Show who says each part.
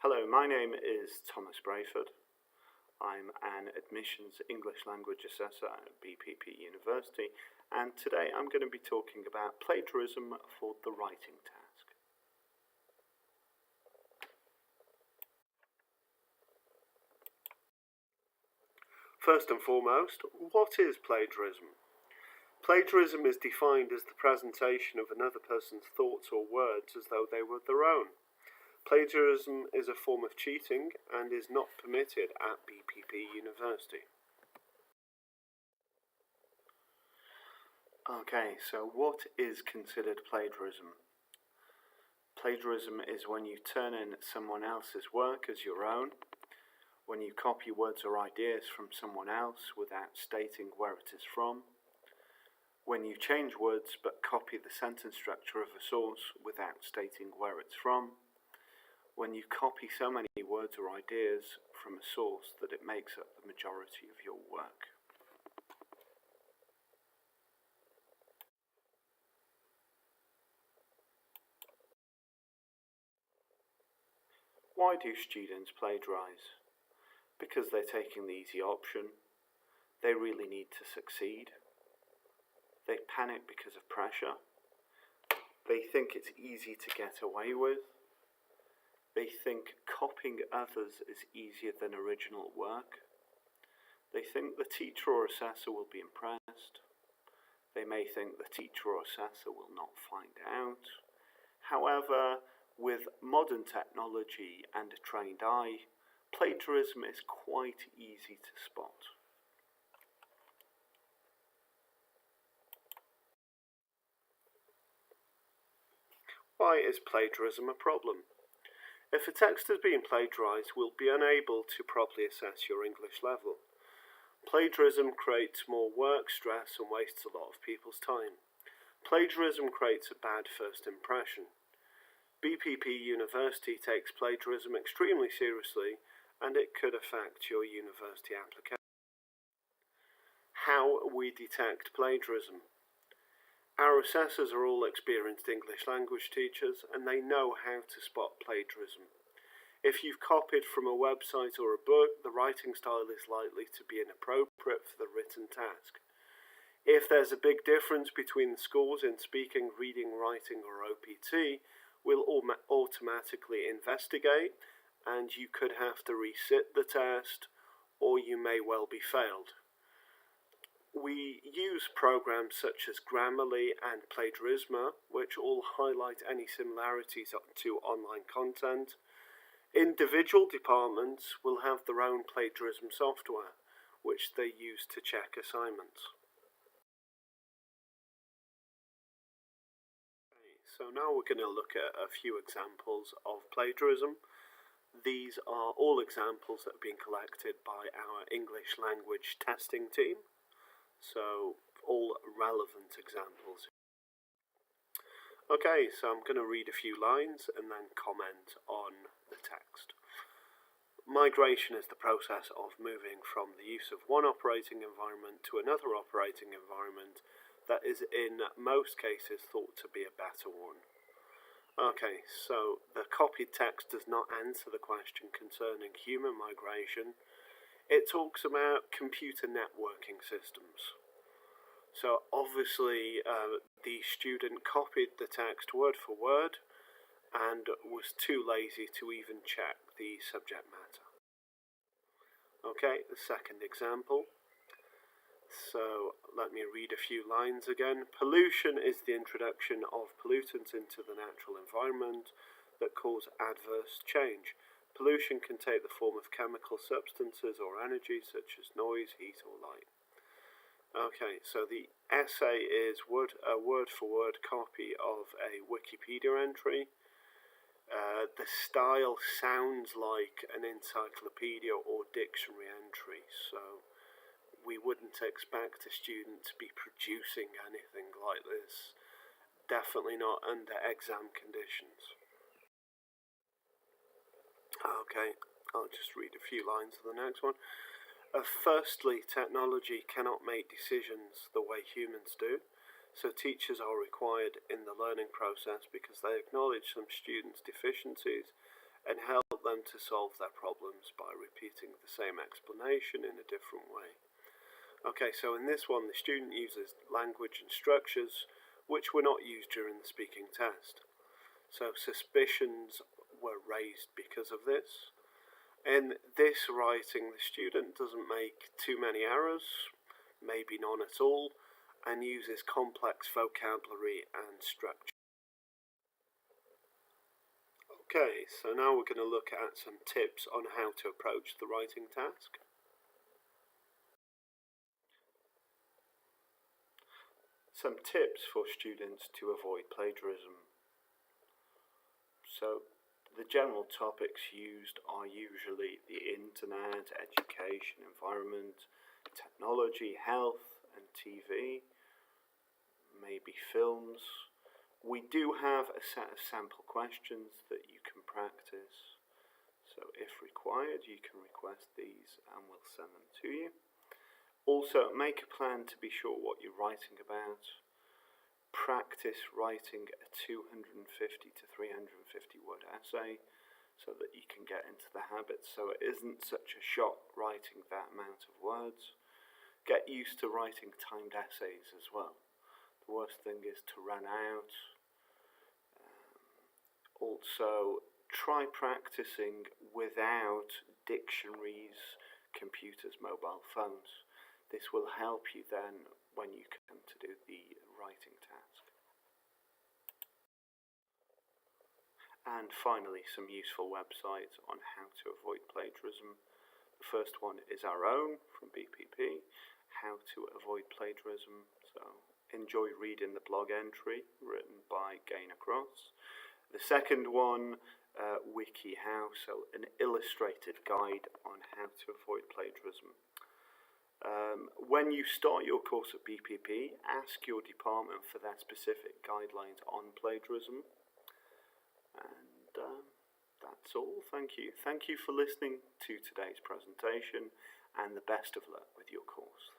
Speaker 1: Hello, my name is Thomas Brayford. I'm an Admissions English Language Assessor at BPP University, and today I'm going to be talking about plagiarism for the writing task. First and foremost, what is plagiarism? Plagiarism is defined as the presentation of another person's thoughts or words as though they were their own. Plagiarism is a form of cheating and is not permitted at BPP University. Okay, so what is considered plagiarism? Plagiarism is when you turn in someone else's work as your own, when you copy words or ideas from someone else without stating where it is from, when you change words but copy the sentence structure of a source without stating where it's from, when you copy so many words or ideas from a source that it makes up the majority of your work. Why do students plagiarise? Because they're taking the easy option. They really need to succeed. They panic because of pressure. They think it's easy to get away with. They think copying others is easier than original work. They think the teacher or assessor will be impressed. They may think the teacher or assessor will not find out. However, with modern technology and a trained eye, plagiarism is quite easy to spot. Why is plagiarism a problem? If a text has been plagiarised, we'll be unable to properly assess your English level. Plagiarism creates more work, stress, and wastes a lot of people's time. Plagiarism creates a bad first impression. BPP University takes plagiarism extremely seriously, and it could affect your university application. How we detect plagiarism. Our assessors are all experienced English language teachers, and they know how to spot plagiarism. If you've copied from a website or a book, the writing style is likely to be inappropriate for the written task. If there's a big difference between the scores in speaking, reading, writing, or OPT, we'll automatically investigate, and you could have to resit the test, or you may well be failed. We use programs such as Grammarly and Plagiarism, which all highlight any similarities to online content. Individual departments will have their own plagiarism software, which they use to check assignments. So now we're going to look at a few examples of plagiarism. These are all examples that have been collected by our English language testing team. So, all relevant examples. Okay, so I'm going to read a few lines and then comment on the text. Migration is the process of moving from the use of one operating environment to another operating environment that is in most cases thought to be a better one. Okay, so the copied text does not answer the question concerning human migration. It talks about computer networking systems. So obviously the student copied the text word for word and was too lazy to even check the subject matter. Okay, the second example. So let me read a few lines again. Pollution is the introduction of pollutants into the natural environment that cause adverse change. Pollution can take the form of chemical substances or energy such as noise, heat or light. Okay, so the essay is a word-for-word copy of a Wikipedia entry. The style sounds like an encyclopedia or dictionary entry, so we wouldn't expect a student to be producing anything like this. Definitely not under exam conditions. Okay, I'll just read a few lines of the next one. Firstly, technology cannot make decisions the way humans do, so teachers are required in the learning process because they acknowledge some students' deficiencies and help them to solve their problems by repeating the same explanation in a different way. Okay, so in this one, the student uses language and structures which were not used during the speaking test. So suspicions were raised because of this. In this writing, the student doesn't make too many errors, maybe none at all, and uses complex vocabulary and structure. Okay, so now we're going to look at some tips on how to approach the writing task. Some tips for students to avoid plagiarism. So, the general topics used are usually the internet, education, environment, technology, health, and TV, maybe films. We do have a set of sample questions that you can practice. So if required, you can request these and we'll send them to you. Also, make a plan to be sure what you're writing about. Practice writing a 250 to 350 word essay so that you can get into the habit, so it isn't such a shock writing that amount of words. Get used to writing timed essays as well. The worst thing is to run out. Also, try practicing without dictionaries, computers, mobile phones. This will help you then when you come to do the writing task. And finally, some useful websites on how to avoid plagiarism. The first one is our own from BPP, How to Avoid Plagiarism. So enjoy reading the blog entry written by Gainer Cross. The second one, WikiHow, so an illustrated guide on how to avoid plagiarism. When you start your course at BPP, ask your department for their specific guidelines on plagiarism. And that's all. Thank you. Thank you for listening to today's presentation, and the best of luck with your course.